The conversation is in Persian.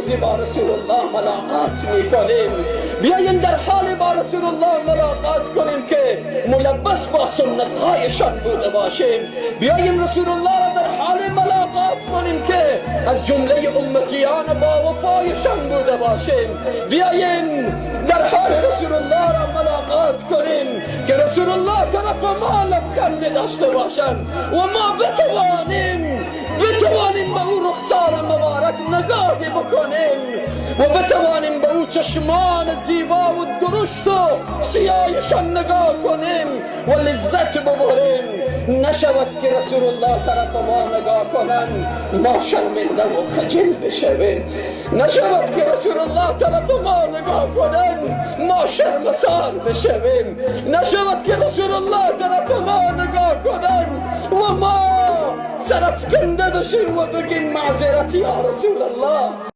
روزی با رسول الله ملاقات میکنیم. بیاییم در حال با رسول الله ملاقات کنیم که ملبس با سنت هایشان بوده باشیم. بیاییم رسول الله را در حال ملاقات کنیم که از جمله امتیان با وفایشان بوده باشیم. بیاییم در حال رسول الله را ملاقات کنیم که رسول الله طرف ما لبخند داشته باشند و ما بتوانیم به او رخسار مبارک نگاهی بکنیم و بتوانیم به او چشمان زیبا و درشت و سیاهشان نگاه کنیم و لذت ببریم. نشود که رسول الله طرف ما نگاه کنند ما شرمنده و خجل بشویم. نشود که رسول الله طرف ما نگاه کنند ما شرمسار بشویم. نشود که رسول الله طرف ما نگاه کنند و ما سرفکنده بشیم و بگیم معذرت یا رسول الله،